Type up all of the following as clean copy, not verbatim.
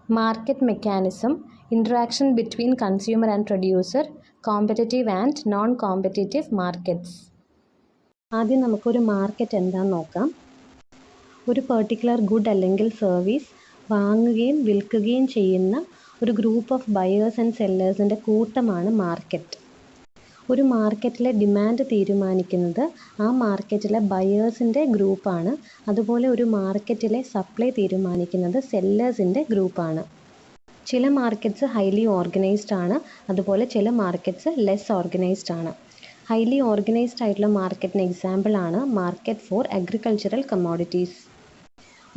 Market mechanism, interaction between consumer and producer, competitive and non-competitive markets. ആദ്യം നമുക്കൊരു market എന്താണെന്ന് നോക്കാം. ഒരു പെർട്ടിക്കുലർ ഗുഡ് അല്ലെങ്കിൽ സർവീസ് വാങ്ങുകയും വിൽക്കുകയും ചെയ്യുന്ന ഒരു ഗ്രൂപ്പ് ഓഫ് ബയേഴ്സ് ആൻഡ് സെല്ലേഴ്സിൻ്റെ കൂട്ടമാണ് മാർക്കറ്റ്. ഒരു മാർക്കറ്റിലെ ഡിമാൻഡ് തീരുമാനിക്കുന്നത് ആ മാർക്കറ്റിലെ ബയേഴ്സിൻ്റെ ഗ്രൂപ്പാണ്. അതുപോലെ ഒരു മാർക്കറ്റിലെ സപ്ലൈ തീരുമാനിക്കുന്നത് സെല്ലേഴ്സിൻ്റെ ഗ്രൂപ്പാണ്. ചില മാർക്കറ്റ്സ് ഹൈലി ഓർഗനൈസ്ഡ് ആണ്, അതുപോലെ ചില മാർക്കറ്റ്സ് ലെസ് ഓർഗനൈസ്ഡ് ആണ്. ഹൈലി ഓർഗനൈസ്ഡ് ആയിട്ടുള്ള മാർക്കറ്റിന് എക്സാമ്പിളാണ് മാർക്കറ്റ് ഫോർ അഗ്രികൾച്ചറൽ കമ്മോഡിറ്റീസ്.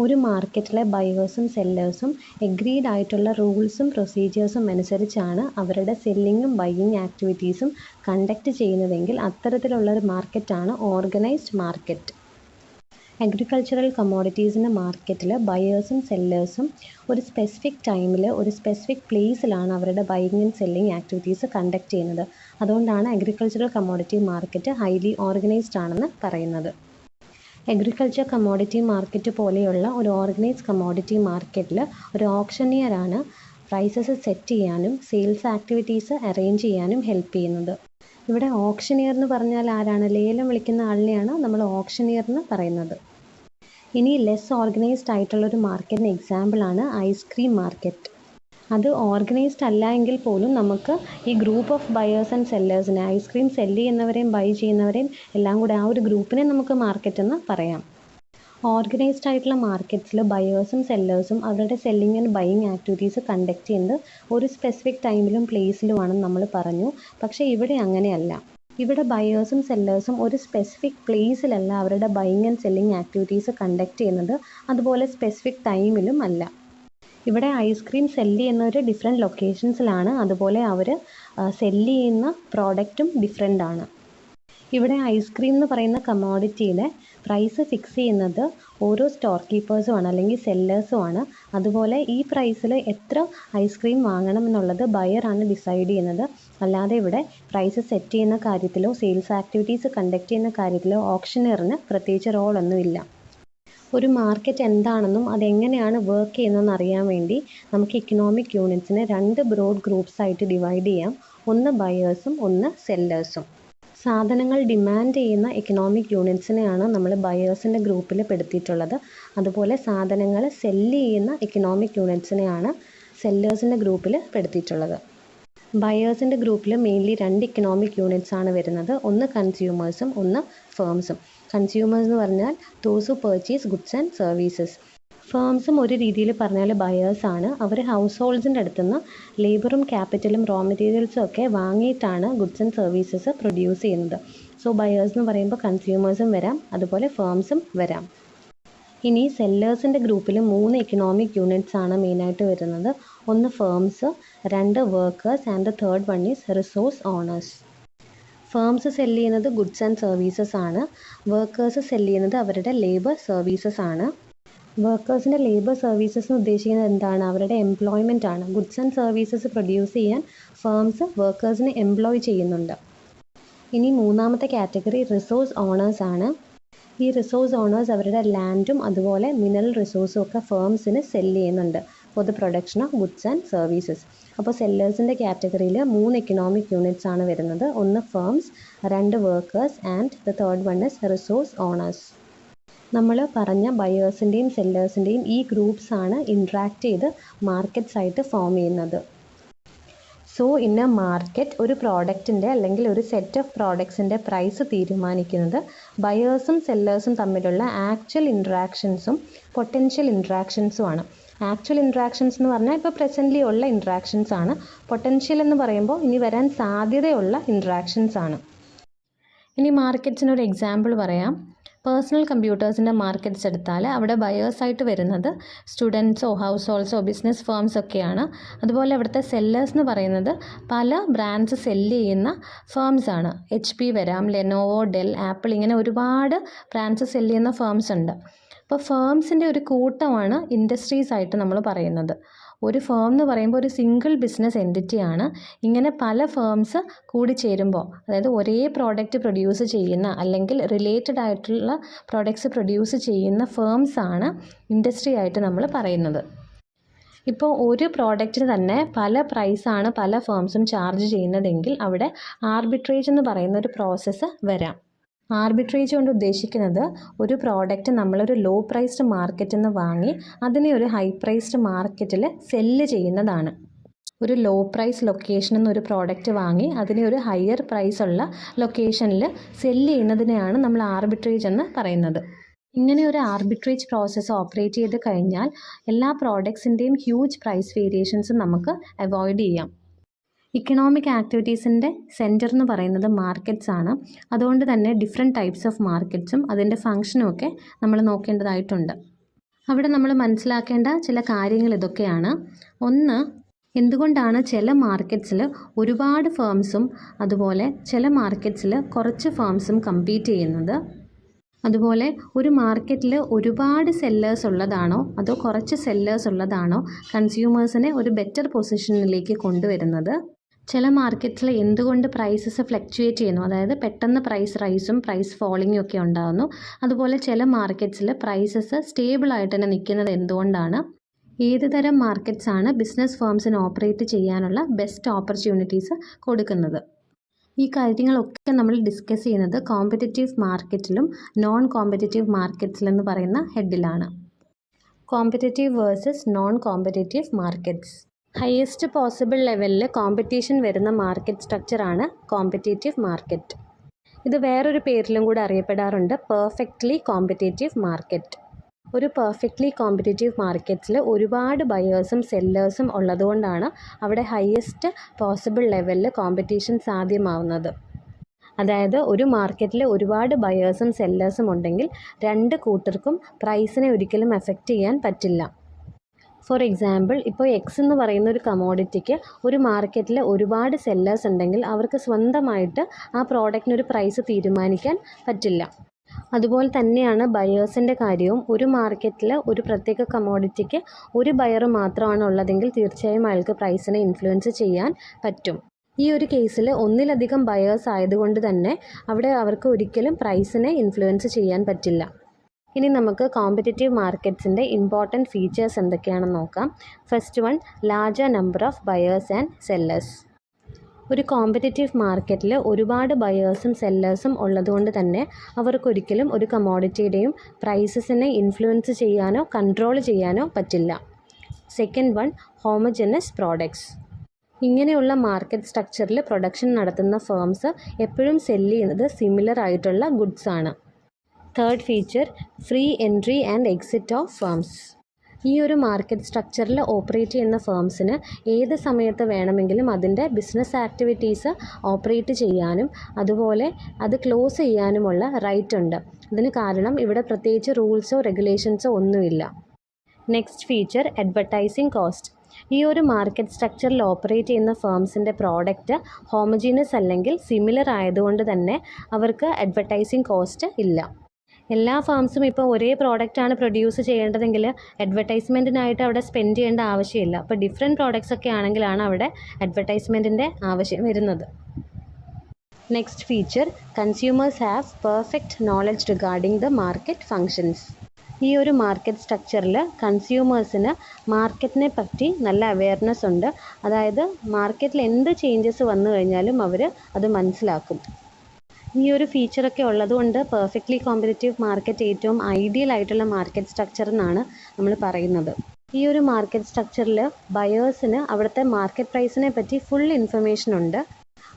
ഒരു മാർക്കറ്റിലെ ബയേഴ്സും സെല്ലേഴ്സും എഗ്രീഡ് ആയിട്ടുള്ള റൂൾസും പ്രൊസീജിയേഴ്സും അനുസരിച്ചാണ് അവരുടെ സെല്ലിങ്ങും ബൈയിങ് ആക്ടിവിറ്റീസും കണ്ടക്ട് ചെയ്യുന്നതെങ്കിൽ അത്തരത്തിലുള്ള ഒരു മാർക്കറ്റാണ് ഓർഗനൈസ്ഡ് മാർക്കറ്റ്. അഗ്രികൾച്ചറൽ കമ്മോഡിറ്റീസിൻ്റെ മാർക്കറ്റിൽ ബയേഴ്സും സെല്ലേഴ്സും ഒരു സ്പെസിഫിക് ടൈമിൽ ഒരു സ്പെസിഫിക് പ്ലേസിലാണ് അവരുടെ buying and selling activities conduct ചെയ്യുന്നത്. അതുകൊണ്ടാണ് agricultural commodity market highly organised ആണെന്ന് പറയുന്നത്. അഗ്രികൾച്ചർ കമ്മോഡിറ്റി മാർക്കറ്റ് പോലെയുള്ള ഒരു ഓർഗനൈസ്ഡ് കമ്മോഡിറ്റി മാർക്കറ്റിൽ ഒരു ഓപ്ഷനിയറാണ് പ്രൈസസ് സെറ്റ് ചെയ്യാനും സെയിൽസ് ആക്ടിവിറ്റീസ് അറേഞ്ച് ചെയ്യാനും ഹെൽപ്പ് ചെയ്യുന്നത്. ഇവിടെ ഓപ്ഷനിയർ എന്ന് പറഞ്ഞാൽ ആരാണ്? ലേലം വിളിക്കുന്ന ആളിനെയാണ് നമ്മൾ ഓപ്ഷനിയർ എന്ന് പറയുന്നത്. ഇനി ലെസ് ഓർഗനൈസ്ഡ് ആയിട്ടുള്ളൊരു മാർക്കറ്റിന് എക്സാമ്പിളാണ് ഐസ്ക്രീം മാർക്കറ്റ്. അത് ഓർഗനൈസ്ഡ് അല്ല എങ്കിൽ പോലും നമുക്ക് ഈ ഗ്രൂപ്പ് ഓഫ് ബയേഴ്സ് ആൻഡ് സെല്ലേഴ്സിനെ, ഐസ്ക്രീം സെല്ല് ചെയ്യുന്നവരെയും ബൈ ചെയ്യുന്നവരെയും എല്ലാം കൂടെ ആ ഒരു ഗ്രൂപ്പിനെ നമുക്ക് മാർക്കറ്റ് എന്ന് പറയാം. ഓർഗനൈസ്ഡ് ആയിട്ടുള്ള മാർക്കറ്റ്സിൽ ബയേഴ്സും സെല്ലേഴ്സും അവരുടെ selling and buying activities conduct ചെയ്യുന്നത് ഒരു സ്പെസിഫിക് ടൈമിലും പ്ലേസിലുമാണെന്ന് നമ്മൾ പറഞ്ഞു. പക്ഷേ ഇവിടെ അങ്ങനെയല്ല. ഇവിടെ ബയേഴ്സും സെല്ലേഴ്സും ഒരു സ്പെസിഫിക് പ്ലേസിലല്ല അവരുടെ buying and selling activities conduct ചെയ്യുന്നത്, അതുപോലെ സ്പെസിഫിക് ടൈമിലും അല്ല. ഇവിടെ ഐസ്ക്രീം സെല്ല് ചെയ്യുന്നവർ ഡിഫറെൻറ്റ് ലൊക്കേഷൻസിലാണ്, അതുപോലെ അവർ സെല്ല് ചെയ്യുന്ന പ്രോഡക്റ്റും ഡിഫറെൻ്റ് ആണ്. ഇവിടെ ഐസ്ക്രീം എന്ന് പറയുന്ന കമ്മോഡിറ്റിയുടെ പ്രൈസ് ഫിക്സ് ചെയ്യുന്നത് ഓരോ സ്റ്റോർ കീപ്പേഴ്സുമാണ് അല്ലെങ്കിൽ സെല്ലേഴ്സുമാണ്. അതുപോലെ ഈ പ്രൈസിൽ എത്ര ഐസ്ക്രീം വാങ്ങണം എന്നുള്ളത് ബയറാണ് ഡിസൈഡ് ചെയ്യുന്നത്. അല്ലാതെ ഇവിടെ പ്രൈസ് സെറ്റ് ചെയ്യുന്ന കാര്യത്തിലോ സെയിൽസ് ആക്ടിവിറ്റീസ് കണ്ടക്ട് ചെയ്യുന്ന കാര്യത്തിലോ ഓപ്ഷനിയറിന് പ്രത്യേകിച്ച് റോളൊന്നുമില്ല. ഒരു മാർക്കറ്റ് എന്താണെന്നും അതെങ്ങനെയാണ് വർക്ക് ചെയ്യുന്നതെന്ന് അറിയാൻ വേണ്ടി നമുക്ക് ഇക്കണോമിക് യൂണിറ്റ്സിനെ രണ്ട് ബ്രോഡ് ഗ്രൂപ്പ്സ് ആയിട്ട് ഡിവൈഡ് ചെയ്യാം. ഒന്ന് ബയേഴ്സും ഒന്ന് സെല്ലേഴ്സും. സാധനങ്ങൾ ഡിമാൻഡ് ചെയ്യുന്ന ഇക്കണോമിക് യൂണിറ്റ്സിനെയാണ് നമ്മൾ ബയേഴ്സിൻ്റെ ഗ്രൂപ്പിൽ പെടുത്തിയിട്ടുള്ളത്. അതുപോലെ സാധനങ്ങൾ സെല്ല് ചെയ്യുന്ന ഇക്കണോമിക് യൂണിറ്റ്സിനെയാണ് സെല്ലേഴ്സിൻ്റെ ഗ്രൂപ്പിൽ പെടുത്തിയിട്ടുള്ളത്. ബയേഴ്സിൻ്റെ ഗ്രൂപ്പിൽ മെയിൻലി രണ്ട് ഇക്കണോമിക് യൂണിറ്റ്സ് ആണ് വരുന്നത്. ഒന്ന് കൺസ്യൂമേഴ്സും ഒന്ന് ഫേംസും. കൺസ്യൂമേഴ്സ് എന്ന് പറഞ്ഞാൽ those who purchase goods and services. ഫേംസും ഒരു രീതിയിൽ പറഞ്ഞാൽ ബയേഴ്സാണ്. അവർ ഹൗസ് ഹോൾഡ്സിൻ്റെ അടുത്തുനിന്ന് ലേബറും ക്യാപിറ്റലും റോ മെറ്റീരിയൽസും ഒക്കെ വാങ്ങിയിട്ടാണ് ഗുഡ്സ് ആൻഡ് സർവീസസ് പ്രൊഡ്യൂസ് ചെയ്യുന്നത്. സോ ബയേഴ്സ് എന്ന് പറയുമ്പോൾ കൺസ്യൂമേഴ്സും വരാം, അതുപോലെ ഫേംസും വരാം. ഇനി സെല്ലേഴ്സിൻ്റെ ഗ്രൂപ്പിൽ 3 ഇക്കണോമിക് യൂണിറ്റ്സ് ആണ് മെയിനായിട്ട് വരുന്നത്. ഒന്ന് firms, 2 workers and the third one is resource owners. Firms sell ചെയ്യുന്നത് ഗുഡ്സ് ആൻഡ് സർവീസസ് ആണ്. വർക്കേഴ്സ് സെല്ല് ചെയ്യുന്നത് അവരുടെ ലേബർ സർവീസസ് ആണ്. വർക്കേഴ്സിൻ്റെ ലേബർ സർവീസസ് എന്ന് ഉദ്ദേശിക്കുന്നത് എന്താണ്? അവരുടെ എംപ്ലോയ്മെൻ്റ് ആണ്. ഗുഡ്സ് ആൻഡ് സർവീസസ് പ്രൊഡ്യൂസ് ചെയ്യാൻ ഫേംസ് വർക്കേഴ്സിനെ എംപ്ലോയ് ചെയ്യുന്നുണ്ട്. ഇനി മൂന്നാമത്തെ കാറ്റഗറി റിസോഴ്സ് ഓണേഴ്സ് ആണ്. ഈ റിസോഴ്സ് ഓണേഴ്സ് അവരുടെ ലാൻഡും അതുപോലെ മിനറൽ റിസോഴ്സും ഒക്കെ ഫേംസിന് സെല്ല് ചെയ്യുന്നുണ്ട് for the production of goods and services. അപ്പോൾ സെല്ലേഴ്സിൻ്റെ കാറ്റഗറിയിൽ 3 ഇക്കണോമിക് യൂണിറ്റ്സ് ആണ് വരുന്നത്. ഒന്ന് firms, 2 workers and the third one is resource owners. നമ്മൾ പറഞ്ഞ ബയേഴ്സിൻ്റെയും സെല്ലേഴ്സിൻ്റെയും ഈ ഗ്രൂപ്പ്സ് ആണ് ഇൻട്രാക്ട് ചെയ്ത് മാർക്കറ്റ്സ് ആയിട്ട് ഫോം ചെയ്യുന്നത്. സോ ഇൻ എ മാർക്കറ്റ് ഒരു പ്രോഡക്റ്റിൻ്റെ അല്ലെങ്കിൽ ഒരു സെറ്റ് ഓഫ് പ്രോഡക്ട്സിൻ്റെ പ്രൈസ് തീരുമാനിക്കുന്നത് ബയേഴ്സും സെല്ലേഴ്സും തമ്മിലുള്ള ആക്ച്വൽ ഇൻട്രാക്ഷൻസും പൊട്ടൻഷ്യൽ ഇൻട്രാക്ഷൻസും ആണ്. ആക്ച്വൽ ഇൻട്രാക്ഷൻസ് എന്ന് പറഞ്ഞാൽ ഇപ്പോൾ പ്രസൻ്റ്ലി ഉള്ള ഇൻട്രാക്ഷൻസ് ആണ്. പൊട്ടൻഷ്യൽ എന്ന് പറയുമ്പോൾ ഇനി വരാൻ സാധ്യതയുള്ള ഇൻട്രാക്ഷൻസ് ആണ്. ഇനി മാർക്കറ്റ്സിനൊരു എക്സാമ്പിൾ പറയാം. പേഴ്സണൽ കമ്പ്യൂട്ടേഴ്സിൻ്റെ മാർക്കറ്റ്സ് എടുത്താൽ അവിടെ ബയേഴ്സായിട്ട് വരുന്നത് സ്റ്റുഡൻസോ ഹൗസ് ഹോൾഡ്സോ ബിസിനസ് ഫേംസ് ഒക്കെയാണ്. അതുപോലെ അവിടുത്തെ സെല്ലേഴ്സ് എന്ന് പറയുന്നത് പല ബ്രാൻഡ്സ് സെല്ല് ചെയ്യുന്ന ഫേംസ് ആണ്. HP വരാം, ലെനോവോ, ഡെൽ, ആപ്പിൾ, ഇങ്ങനെ ഒരുപാട് ബ്രാൻഡ്സ് സെല്ല് ചെയ്യുന്ന ഫേംസ് ഉണ്ട്. അപ്പോൾ ഫേംസിൻ്റെ ഒരു കൂട്ടമാണ് ഇൻഡസ്ട്രീസ് ആയിട്ട് നമ്മൾ പറയുന്നത്. ഒരു ഫേം എന്ന് പറയുമ്പോൾ ഒരു സിംഗിൾ ബിസിനസ് എൻറ്റിറ്റിയാണ്. ഇങ്ങനെ പല ഫേംസ് കൂടി ചേരുമ്പോൾ, അതായത് ഒരേ പ്രോഡക്റ്റ് പ്രൊഡ്യൂസ് ചെയ്യുന്ന അല്ലെങ്കിൽ റിലേറ്റഡ് ആയിട്ടുള്ള പ്രോഡക്ട്സ് പ്രൊഡ്യൂസ് ചെയ്യുന്ന ഫേംസാണ് ഇൻഡസ്ട്രി ആയിട്ട് നമ്മൾ പറയുന്നത്. ഇപ്പോൾ ഒരു പ്രോഡക്റ്റിന് തന്നെ പല പ്രൈസാണ് പല ഫേംസും ചാർജ് ചെയ്യുന്നതെങ്കിൽ അവിടെ ആർബിട്രേജ് എന്ന് പറയുന്ന ഒരു പ്രോസസ്സ് വരാം. ആർബിട്രേജ് കൊണ്ട് ഉദ്ദേശിക്കുന്നത് ഒരു പ്രോഡക്റ്റ് നമ്മളൊരു ലോ പ്രൈസ്ഡ് മാർക്കറ്റിൽ നിന്ന് വാങ്ങി അതിനെ ഒരു ഹൈ പ്രൈസ്ഡ് മാർക്കറ്റിൽ സെല്ല് ചെയ്യുന്നതാണ്. ഒരു ലോ പ്രൈസ് ലൊക്കേഷനിൽ നിന്ന് ഒരു പ്രോഡക്റ്റ് വാങ്ങി അതിനെ ഒരു ഹയർ പ്രൈസ് ഉള്ള ലൊക്കേഷനിൽ സെല്ല് ചെയ്യുന്നതിനെയാണ് നമ്മൾ ആർബിട്രേജ് എന്ന് പറയുന്നത്. ഇങ്ങനെ ഒരു ആർബിട്രേജ് പ്രോസസ്സ് ഓപ്പറേറ്റ് ചെയ്ത് കഴിഞ്ഞാൽ എല്ലാ പ്രോഡക്ട്സിൻ്റെയും ഹ്യൂജ് പ്രൈസ് വേരിയേഷൻസ് നമുക്ക് അവോയ്ഡ് ചെയ്യാം. ഇക്കണോമിക് ആക്ടിവിറ്റീസിൻ്റെ സെൻറ്റർ എന്ന് പറയുന്നത് മാർക്കറ്റ്സ് ആണ്. അതുകൊണ്ട് തന്നെ ഡിഫറെൻറ്റ് ടൈപ്സ് ഓഫ് മാർക്കറ്റ്സും അതിൻ്റെ ഫങ്ഷനും ഒക്കെ നമ്മൾ നോക്കേണ്ടതായിട്ടുണ്ട്. അവിടെ നമ്മൾ മനസ്സിലാക്കേണ്ട ചില കാര്യങ്ങൾ ഇതൊക്കെയാണ്. ഒന്ന്, എന്തുകൊണ്ടാണ് ചില മാർക്കറ്റ്സിൽ ഒരുപാട് ഫേംസും അതുപോലെ ചില മാർക്കറ്റ്സിൽ കുറച്ച് ഫേംസും കമ്പീറ്റ് ചെയ്യുന്നത്? അതുപോലെ ഒരു മാർക്കറ്റിൽ ഒരുപാട് സെല്ലേഴ്സ് ഉള്ളതാണോ അതോ കുറച്ച് സെല്ലേഴ്സ് ഉള്ളതാണോ കൺസ്യൂമേഴ്സിനെ ഒരു ബെറ്റർ പൊസിഷനിലേക്ക് കൊണ്ടുവരുന്നത്? ചില മാർക്കറ്റ്സിൽ എന്തുകൊണ്ട് പ്രൈസസ് ഫ്ലക്ച്വേറ്റ് ചെയ്യുന്നു, അതായത് പെട്ടെന്ന് പ്രൈസ് റൈസും പ്രൈസ് ഫോളിങ്ങും ഒക്കെ ഉണ്ടാകുന്നു. അതുപോലെ ചില മാർക്കറ്റ്സിൽ പ്രൈസസ് സ്റ്റേബിളായിട്ട് തന്നെ നിൽക്കുന്നത് എന്തുകൊണ്ടാണ്? ഏത് തരം മാർക്കറ്റ്സ് ആണ് ബിസിനസ് ഫേംസിന് ഓപ്പറേറ്റ് ചെയ്യാനുള്ള ബെസ്റ്റ് ഓപ്പർച്യൂണിറ്റീസ് കൊടുക്കുന്നത്? ഈ കാര്യങ്ങളൊക്കെ നമ്മൾ ഡിസ്കസ് ചെയ്യുന്നത് കോമ്പറ്റിറ്റീവ് മാർക്കറ്റിലും നോൺ കോമ്പറ്റിറ്റീവ് മാർക്കറ്റ്സിലെന്ന് പറയുന്ന ഹെഡിലാണ്. Competitive versus non competitive markets. Highest possible ലെവലിൽ കോമ്പറ്റീഷൻ വരുന്ന മാർക്കറ്റ് സ്ട്രക്ചറാണ് കോമ്പറ്റിറ്റീവ് മാർക്കറ്റ്. ഇത് വേറൊരു പേരിലും കൂടെ അറിയപ്പെടാറുണ്ട്, പെർഫെക്റ്റ്ലി കോമ്പറ്റിറ്റീവ് മാർക്കറ്റ്. ഒരു പെർഫെക്റ്റ്ലി കോമ്പറ്റിറ്റീവ് മാർക്കറ്റ്സിൽ ഒരുപാട് ബയേഴ്സും സെല്ലേഴ്സും ഉള്ളതുകൊണ്ടാണ് അവിടെ ഹയസ്റ്റ് പോസിബിൾ ലെവലിൽ കോമ്പറ്റീഷൻ സാധ്യമാവുന്നത്. അതായത് ഒരു മാർക്കറ്റിൽ ഒരുപാട് ബയേഴ്സും സെല്ലേഴ്സും ഉണ്ടെങ്കിൽ രണ്ട് കൂട്ടർക്കും പ്രൈസിനെ ഒരിക്കലും എഫക്റ്റ് ചെയ്യാൻ പറ്റില്ല. ഫോർ എക്സാമ്പിൾ, ഇപ്പോൾ എക്സ് എന്ന് പറയുന്ന ഒരു കമോഡിറ്റിക്ക് ഒരു മാർക്കറ്റിൽ ഒരുപാട് സെല്ലേഴ്സ് ഉണ്ടെങ്കിൽ അവർക്ക് സ്വന്തമായിട്ട് ആ പ്രോഡക്റ്റിനൊരു പ്രൈസ് തീരുമാനിക്കാൻ പറ്റില്ല. അതുപോലെ തന്നെയാണ് ബയേഴ്സിൻ്റെ കാര്യവും. ഒരു മാർക്കറ്റിൽ ഒരു പ്രത്യേക കമോഡിറ്റിക്ക് ഒരു ബയർ മാത്രമാണ് ഉള്ളതെങ്കിൽ തീർച്ചയായും അയാൾക്ക് പ്രൈസിനെ ഇൻഫ്ലുവൻസ് ചെയ്യാൻ പറ്റും. ഈ ഒരു കേസിൽ ഒന്നിലധികം ബയേഴ്സ് ആയതുകൊണ്ട് തന്നെ അവിടെ അവർക്ക് ഒരിക്കലും പ്രൈസിനെ ഇൻഫ്ലുവൻസ് ചെയ്യാൻ പറ്റില്ല. ഇനി നമുക്ക് കോമ്പറ്റിറ്റീവ് മാർക്കറ്റ്സിൻ്റെ ഇമ്പോർട്ടൻറ്റ് ഫീച്ചേഴ്സ് എന്തൊക്കെയാണെന്ന് നോക്കാം. First one, larger number of buyers and sellers. ഒരു കോമ്പറ്റിറ്റീവ് മാർക്കറ്റിൽ ഒരുപാട് ബയേഴ്സും സെല്ലേഴ്സും ഉള്ളതുകൊണ്ട് തന്നെ അവർക്കൊരിക്കലും ഒരു കമോഡിറ്റിയുടെയും പ്രൈസസിനെ ഇൻഫ്ലുവൻസ് ചെയ്യാനോ കൺട്രോൾ ചെയ്യാനോ പറ്റില്ല. Second one, homogeneous products. ഇങ്ങനെയുള്ള മാർക്കറ്റ് സ്ട്രക്ചറിൽ പ്രൊഡക്ഷൻ നടത്തുന്ന ഫേംസ് എപ്പോഴും സെല്ല് ചെയ്യുന്നത് സിമിലർ ആയിട്ടുള്ള ഗുഡ്സ് ആണ്. Third feature, free entry and exit of firms. ഈ ഒരു മാർക്കറ്റ് സ്ട്രക്ചറിൽ ഓപ്പറേറ്റ് ചെയ്യുന്ന ഫേംസിന് ഏത് സമയത്ത് വേണമെങ്കിലും അതിൻ്റെ ബിസിനസ് ആക്ടിവിറ്റീസ് ഓപ്പറേറ്റ് ചെയ്യാനും അതുപോലെ അത് ക്ലോസ് ചെയ്യാനുമുള്ള റൈറ്റ് ഉണ്ട്. അതിന് കാരണം ഇവിടെ പ്രത്യേകിച്ച് റൂൾസോ റെഗുലേഷൻസോ ഒന്നുമില്ല. Next feature, advertising cost. ഈ ഒരു മാർക്കറ്റ് സ്ട്രക്ചറിൽ ഓപ്പറേറ്റ് ചെയ്യുന്ന ഫേംസിൻ്റെ പ്രോഡക്റ്റ് ഹോമജീനസ് അല്ലെങ്കിൽ സിമിലർ ആയതുകൊണ്ട് തന്നെ അവർക്ക് അഡ്വർടൈസിങ് കോസ്റ്റ് ഇല്ല. എല്ലാ ഫേംസും ഇപ്പോൾ ഒരേ പ്രോഡക്റ്റാണ് പ്രൊഡ്യൂസ് ചെയ്യേണ്ടതെങ്കിൽ അഡ്വർടൈസ്മെൻറ്റിനായിട്ട് അവിടെ സ്പെൻഡ് ചെയ്യേണ്ട ആവശ്യമില്ല. അപ്പോൾ ഡിഫറെൻറ്റ് പ്രോഡക്റ്റ്സ് ഒക്കെ ആണെങ്കിലാണ് അവിടെ അഡ്വർടൈസ്മെൻറ്റിൻ്റെ ആവശ്യം വരുന്നത്. Next feature, consumers have perfect knowledge regarding the market functions. ഈ ഒരു മാർക്കറ്റ് സ്ട്രക്ചറിൽ കൺസ്യൂമേഴ്സിന് മാർക്കറ്റിനെ പറ്റി നല്ല അവെയർനെസ് ഉണ്ട്. അതായത് മാർക്കറ്റിൽ എന്ത് ചേഞ്ചസ് വന്നു കഴിഞ്ഞാലും അവർ അത് മനസ്സിലാക്കും. ഈ ഒരു ഫീച്ചറൊക്കെ ഉള്ളതുകൊണ്ട് പെർഫെക്റ്റ്ലി കോമ്പറ്റിറ്റീവ് മാർക്കറ്റ് ഏറ്റവും ഐഡിയൽ ആയിട്ടുള്ള മാർക്കറ്റ് സ്ട്രക്ചർ എന്നാണ് നമ്മൾ പറയുന്നത്. ഈ ഒരു മാർക്കറ്റ് സ്ട്രക്ചറിൽ ബയേഴ്സിന് അവിടുത്തെ മാർക്കറ്റ് പ്രൈസിനെ പറ്റി ഫുൾ ഇൻഫർമേഷൻ ഉണ്ട്.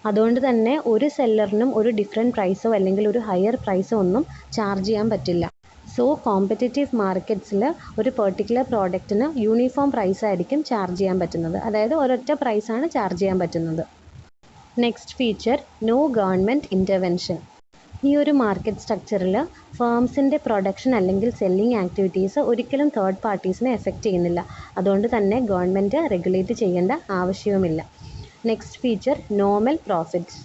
അതുകൊണ്ട് തന്നെ ഒരു സെല്ലറിനും ഒരു ഡിഫറെൻറ്റ് പ്രൈസോ അല്ലെങ്കിൽ ഒരു ഹയർ പ്രൈസോ ഒന്നും ചാർജ് ചെയ്യാൻ പറ്റില്ല. സോ കോമ്പറ്റിറ്റീവ് മാർക്കറ്റ്സിൽ ഒരു പെർട്ടിക്കുലർ പ്രോഡക്റ്റിന് യൂണിഫോം പ്രൈസ് ആയിരിക്കും ചാർജ് ചെയ്യാൻ പറ്റുന്നത്. അതായത് ഒരൊറ്റ പ്രൈസാണ് ചാർജ് ചെയ്യാൻ പറ്റുന്നത്. Next feature, no government intervention. ഈ ഒരു മാർക്കറ്റ് സ്ട്രക്ചറിൽ ഫേംസിൻ്റെ പ്രൊഡക്ഷൻ അല്ലെങ്കിൽ സെല്ലിംഗ് ആക്ടിവിറ്റീസ് ഒരിക്കലും തേർഡ് പാർട്ടീസിനെ എഫക്റ്റ് ചെയ്യുന്നില്ല. അതുകൊണ്ട് തന്നെ ഗവൺമെൻറ് റെഗുലേറ്റ് ചെയ്യേണ്ട ആവശ്യവുമില്ല. Next feature, normal profits.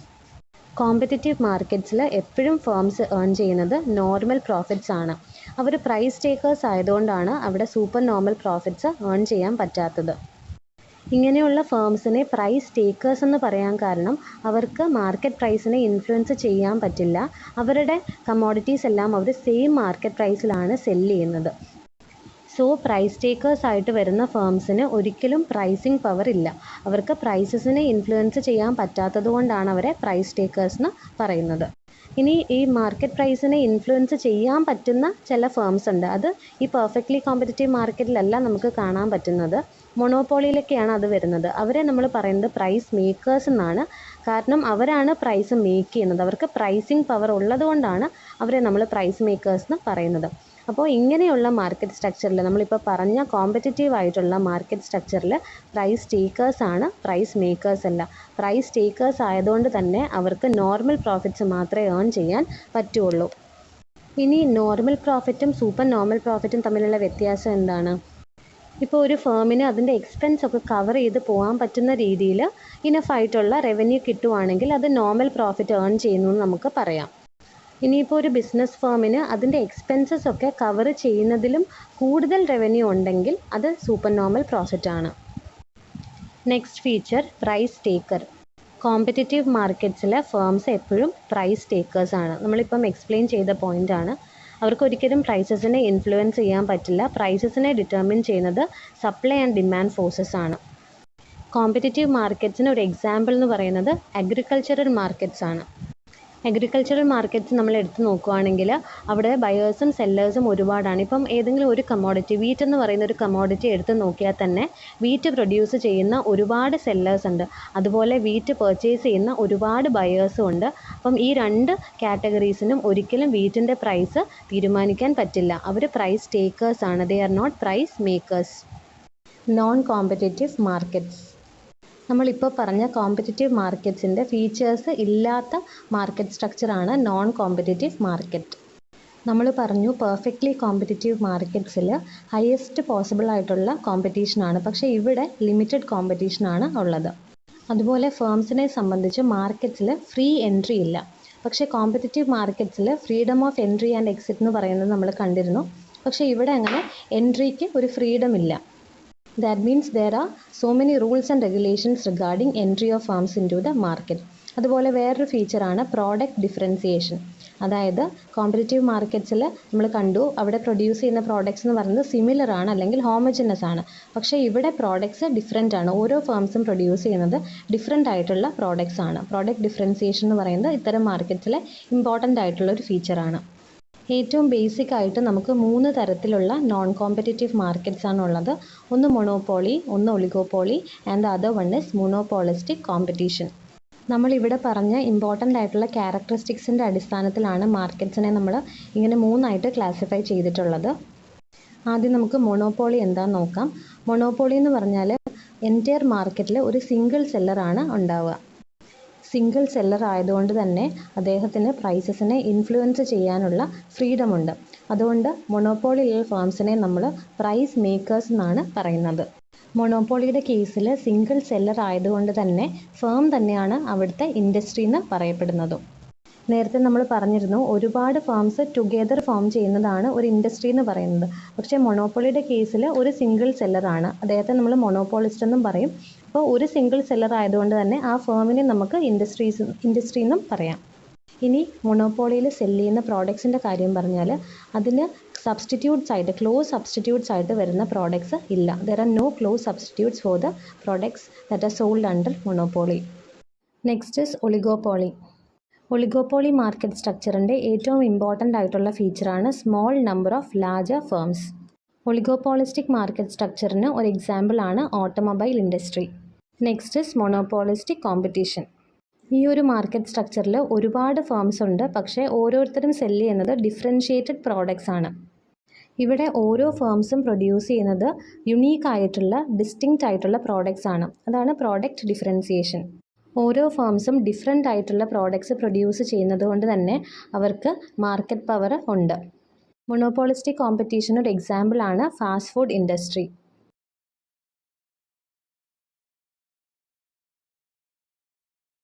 Competitive മാർക്കറ്റ്സിൽ എപ്പോഴും ഫേംസ് ഏൺ ചെയ്യുന്നത് നോർമൽ പ്രോഫിറ്റ്സ് ആണ്. അവർ പ്രൈസ് ടേക്കേഴ്സ് ആയതുകൊണ്ടാണ് അവിടെ സൂപ്പർ നോർമൽ പ്രോഫിറ്റ്സ് ഏൺ ചെയ്യാൻ പറ്റാത്തത്. ഇങ്ങനെയുള്ള ഫേംസിനെ പ്രൈസ് ടേക്കേഴ്സ് എന്ന് പറയാൻ കാരണം അവർക്ക് മാർക്കറ്റ് പ്രൈസിനെ ഇൻഫ്ലുവൻസ് ചെയ്യാൻ പറ്റില്ല. അവരുടെ കമോഡിറ്റീസ് എല്ലാം അവർ സെയിം മാർക്കറ്റ് പ്രൈസിലാണ് സെല്ല് ചെയ്യുന്നത്. സോ പ്രൈസ് ടേക്കേഴ്സ് ആയിട്ട് വരുന്ന ഫേംസിന് ഒരിക്കലും പ്രൈസിങ് പവർ ഇല്ല. അവർക്ക് പ്രൈസസിനെ ഇൻഫ്ലുവൻസ് ചെയ്യാൻ പറ്റാത്തത് കൊണ്ടാണ് അവരെ പ്രൈസ് ടേക്കേഴ്സ് എന്ന് പറയുന്നത്. ഇനി ഈ മാർക്കറ്റ് പ്രൈസിനെ ഇൻഫ്ലുവൻസ് ചെയ്യാൻ പറ്റുന്ന ചില ഫേംസ് ഉണ്ട്. അത് ഈ പെർഫെക്റ്റ്ലി കോമ്പറ്റീറ്റീവ് മാർക്കറ്റിലല്ല നമുക്ക് കാണാൻ പറ്റുന്നത്. മൊണോപോളിയിലൊക്കെയാണ് അത് വരുന്നത്. അവരെ നമ്മൾ പറയുന്നത് പ്രൈസ് മേക്കേഴ്സ് എന്നാണ്. കാരണം അവരാണ് പ്രൈസ് മേക്ക് ചെയ്യുന്നത്. അവർക്ക് പ്രൈസിങ് പവർ ഉള്ളത് കൊണ്ടാണ് അവരെ നമ്മൾ പ്രൈസ് മേക്കേഴ്സ് എന്ന് പറയുന്നത്. അപ്പോൾ ഇങ്ങനെയുള്ള മാർക്കറ്റ് സ്ട്രക്ചറിൽ, നമ്മളിപ്പോൾ പറഞ്ഞ കോമ്പറ്റീറ്റീവ് ആയിട്ടുള്ള മാർക്കറ്റ് സ്ട്രക്ചറിൽ പ്രൈസ് ടേക്കേഴ്സ് ആണ്, പ്രൈസ് മേക്കേഴ്സ് അല്ല. പ്രൈസ് ടേക്കേഴ്സ് ആയതുകൊണ്ട് തന്നെ അവർക്ക് നോർമൽ പ്രോഫിറ്റ്സ് മാത്രമേ ഏൺ ചെയ്യാൻ പറ്റുള്ളൂ. ഇനി നോർമൽ പ്രോഫിറ്റും സൂപ്പർ നോർമൽ പ്രോഫിറ്റും തമ്മിലുള്ള വ്യത്യാസം എന്താണ്? ഇപ്പോൾ ഒരു ഫേമിന് അതിൻ്റെ എക്സ്പെൻസ് ഒക്കെ കവർ ചെയ്ത് പോകാൻ പറ്റുന്ന രീതിയിൽ ഇനഫായിട്ടുള്ള റവന്യൂ കിട്ടുവാണെങ്കിൽ അത് നോർമൽ പ്രോഫിറ്റ് ഏൺ ചെയ്യുന്നു എന്ന് നമുക്ക് പറയാം. ഇനിയിപ്പോൾ ഒരു ബിസിനസ് ഫേമിന് അതിൻ്റെ എക്സ്പെൻസസ് ഒക്കെ കവർ ചെയ്യുന്നതിലും കൂടുതൽ റവന്യൂ ഉണ്ടെങ്കിൽ അത് സൂപ്പർ നോർമൽ പ്രോഫിറ്റ് ആണ്. Next feature price taker. Competitive മാർക്കറ്റ്സിലെ ഫേംസ് എപ്പോഴും പ്രൈസ് ടേക്കേഴ്സ് ആണ്. നമ്മളിപ്പം എക്സ്പ്ലെയിൻ ചെയ്ത പോയിൻ്റ് ആണ്. അവർക്കൊരിക്കലും പ്രൈസസിനെ ഇൻഫ്ലുവൻസ് ചെയ്യാൻ പറ്റില്ല. പ്രൈസസിനെ ഡിറ്റർമിൻ ചെയ്യുന്നത് സപ്ലൈ ആൻഡ് ഡിമാൻഡ് ഫോഴ്സസ് ആണ്. കോമ്പറ്റീറ്റീവ് മാർക്കറ്റ്സിന് ഒരു എക്സാമ്പിൾ എന്ന് പറയുന്നത് അഗ്രികൾച്ചറൽ മാർക്കറ്റ്സ് ആണ്. അഗ്രികൾച്ചറൽ മാർക്കറ്റ്സ് നമ്മൾ എടുത്ത് നോക്കുകയാണെങ്കിൽ അവിടെ ബയേഴ്സും സെല്ലേഴ്സും ഒരുപാടാണ്. ഇപ്പം ഏതെങ്കിലും ഒരു കമ്മോഡിറ്റി, വീറ്റ് എന്ന് പറയുന്ന ഒരു കമ്മോഡിറ്റി എടുത്ത് നോക്കിയാൽ തന്നെ വീറ്റ് പ്രൊഡ്യൂസ് ചെയ്യുന്ന ഒരുപാട് സെല്ലേഴ്സ് ഉണ്ട്. അതുപോലെ വീറ്റ് പർച്ചേസ് ചെയ്യുന്ന ഒരുപാട് ബയേഴ്സും ഉണ്ട്. അപ്പം ഈ രണ്ട് കാറ്റഗറീസിനും ഒരിക്കലും വീറ്റിൻ്റെ പ്രൈസ് തീരുമാനിക്കാൻ പറ്റില്ല. അവർ പ്രൈസ് ടേക്കേഴ്സ് ആണ്. They are not price makers. Non competitive markets. നമ്മളിപ്പോൾ പറഞ്ഞ കോമ്പറ്റീറ്റീവ് മാർക്കറ്റ്സിൻ്റെ ഫീച്ചേഴ്സ് ഇല്ലാത്ത മാർക്കറ്റ് സ്ട്രക്ചറാണ് നോൺ കോമ്പറ്റീറ്റീവ് മാർക്കറ്റ്. നമ്മൾ പറഞ്ഞു പെർഫെക്റ്റ്ലി കോമ്പറ്റീറ്റീവ് മാർക്കറ്റ്സിൽ ഹയസ്റ്റ് പോസിബിൾ ആയിട്ടുള്ള കോമ്പറ്റീഷനാണ്. പക്ഷേ ഇവിടെ ലിമിറ്റഡ് കോമ്പറ്റീഷനാണ് ഉള്ളത്. അതുപോലെ ഫേംസിനെ സംബന്ധിച്ച് മാർക്കറ്റ്സിൽ ഫ്രീ എൻട്രി ഇല്ല. പക്ഷേ കോമ്പറ്റീറ്റീവ് മാർക്കറ്റ്സിൽ freedom of entry and exit എന്ന് പറയുന്നത് നമ്മൾ കണ്ടിരുന്നു. പക്ഷേ ഇവിടെ അങ്ങനെ എൻട്രിക്ക് ഒരു ഫ്രീഡം ഇല്ല. That means there are so many rules and regulations regarding entry of firms into the market. അതുപോലെ വേറൊരു ഫീച്ചറാണ് പ്രോഡക്റ്റ് ഡിഫറൻസിയേഷൻ. അതായത് കോമ്പറ്റീറ്റീവ് മാർക്കറ്റ്സിൽ നമ്മൾ കണ്ടു അവിടെ പ്രൊഡ്യൂസ് ചെയ്യുന്ന പ്രോഡക്റ്റ്സ് എന്ന് പറയുന്നത് സിമിലർ ആണ്, അല്ലെങ്കിൽ ഹോമജനസ് ആണ്. പക്ഷേ ഇവിടെ പ്രോഡക്ട്സ് ഡിഫറെൻ്റ് ആണ്. ഓരോ ഫേംസും പ്രൊഡ്യൂസ് ചെയ്യുന്നത് ഡിഫറെൻ്റ് ആയിട്ടുള്ള പ്രോഡക്ട്സ് ആണ്. പ്രോഡക്റ്റ് ഡിഫറൻസിയേഷൻ എന്ന് പറയുന്നത് ഇത്തരം മാർക്കറ്റ്സിലെ ഇമ്പോർട്ടൻ്റ് ആയിട്ടുള്ള ഒരു ഫീച്ചറാണ്. ഏറ്റവും ബേസിക് ആയിട്ട് നമുക്ക് 3 തരത്തിലുള്ള നോൺ കോമ്പറ്റീറ്റീവ് മാർക്കറ്റ്സ് ആണുള്ളത്. ഒന്ന് മൊണോപോളി, ഒന്ന് oligopoly and the other one is monopolistic competition. നമ്മളിവിടെ പറഞ്ഞ ഇമ്പോർട്ടൻ്റ് ആയിട്ടുള്ള ക്യാരക്ടറിസ്റ്റിക്സിൻ്റെ അടിസ്ഥാനത്തിലാണ് മാർക്കറ്റ്സിനെ നമ്മൾ ഇങ്ങനെ 3ആയിട്ട് ക്ലാസിഫൈ ചെയ്തിട്ടുള്ളത്. ആദ്യം നമുക്ക് മൊണോപോളി എന്താണെന്ന് നോക്കാം. മൊണോപോളി എന്ന് പറഞ്ഞാൽ എൻറ്റയർ മാർക്കറ്റിൽ ഒരു സിംഗിൾ സെല്ലറാണ് ഉണ്ടാവുക. സിംഗിൾ സെല്ലർ ആയതുകൊണ്ട് തന്നെ അദ്ദേഹത്തിന് പ്രൈസസിനെ ഇൻഫ്ലുവൻസ് ചെയ്യാനുള്ള ഫ്രീഡം ഉണ്ട്. അതുകൊണ്ട് മൊണോപോളിയുള്ള ഫേംസിനെ നമ്മൾ പ്രൈസ് മേക്കേഴ്സ് എന്നാണ് പറയുന്നത്. മൊണോപോളിയുടെ കേസിൽ സിംഗിൾ സെല്ലർ ആയതുകൊണ്ട് തന്നെ ഫേം തന്നെയാണ് അവിടുത്തെ ഇൻഡസ്ട്രി എന്ന് പറയപ്പെടുന്നതും. നേരത്തെ നമ്മൾ പറഞ്ഞിരുന്നു ഒരുപാട് ഫേംസ് ടുഗെദർ ഫോം ചെയ്യുന്നതാണ് ഒരു ഇൻഡസ്ട്രി എന്ന് പറയുന്നത്. പക്ഷേ മൊണോപോളിയുടെ കേസിൽ ഒരു സിംഗിൾ സെല്ലറാണ്, അദ്ദേഹത്തെ നമ്മൾ മൊണോപോളിസ്റ്റ് എന്നും പറയും. അപ്പോൾ ഒരു സിംഗിൾ സെല്ലർ ആയതുകൊണ്ട് തന്നെ ആ ഫേമിനെ നമുക്ക് ഇൻഡസ്ട്രി എന്നും പറയാം. ഇനി മൊണോപോളിയിൽ സെല്ല് ചെയ്യുന്ന പ്രോഡക്ട്സിൻ്റെ കാര്യം പറഞ്ഞാൽ അതിന് സബ്സ്റ്റിറ്റ്യൂട്ട്സ് ആയിട്ട്, ക്ലോസ് സബ്സ്റ്റിറ്റ്യൂട്ട്സ് ആയിട്ട് വരുന്ന പ്രോഡക്ട്സ് ഇല്ല. There are no close substitutes for the products that are sold under monopoly. Next is oligopoly. Oligopoly market സ്ട്രക്ചറിൻ്റെ ഏറ്റവും ഇമ്പോർട്ടൻ്റ് ആയിട്ടുള്ള ഫീച്ചറാണ് small number of larger firms. Oligopolistic market സ്ട്രക്ചറിന് ഒരു എക്സാമ്പിളാണ് automobile industry. Next is monopolistic competition. ഈ ഒരു market സ്ട്രക്ചറിൽ ഒരുപാട് ഫേംസ് ഉണ്ട്, പക്ഷേ ഓരോരുത്തരും സെല്ല് ചെയ്യുന്നത് ഡിഫറൻഷിയേറ്റഡ് പ്രോഡക്ട്സ് ആണ്. ഇവിടെ ഓരോ ഫേംസും പ്രൊഡ്യൂസ് ചെയ്യുന്നത് യുണീക്ക് ആയിട്ടുള്ള ഡിസ്റ്റിങ്ക്റ്റ് ആയിട്ടുള്ള പ്രോഡക്ട്സ് ആണ്. അതാണ് പ്രോഡക്റ്റ് ഡിഫറൻസിയേഷൻ. ഓരോ ഫേംസും ഡിഫറെൻ്റ് ആയിട്ടുള്ള പ്രോഡക്ട്സ് പ്രൊഡ്യൂസ് ചെയ്യുന്നത് കൊണ്ട് തന്നെ അവർക്ക് മാർക്കറ്റ് പവർ ഉണ്ട്. മൊണോപോളിസ്റ്റിക് കോമ്പറ്റീഷൻ ഒരു എക്സാമ്പിളാണ് ഫാസ്റ്റ് ഫുഡ് ഇൻഡസ്ട്രി.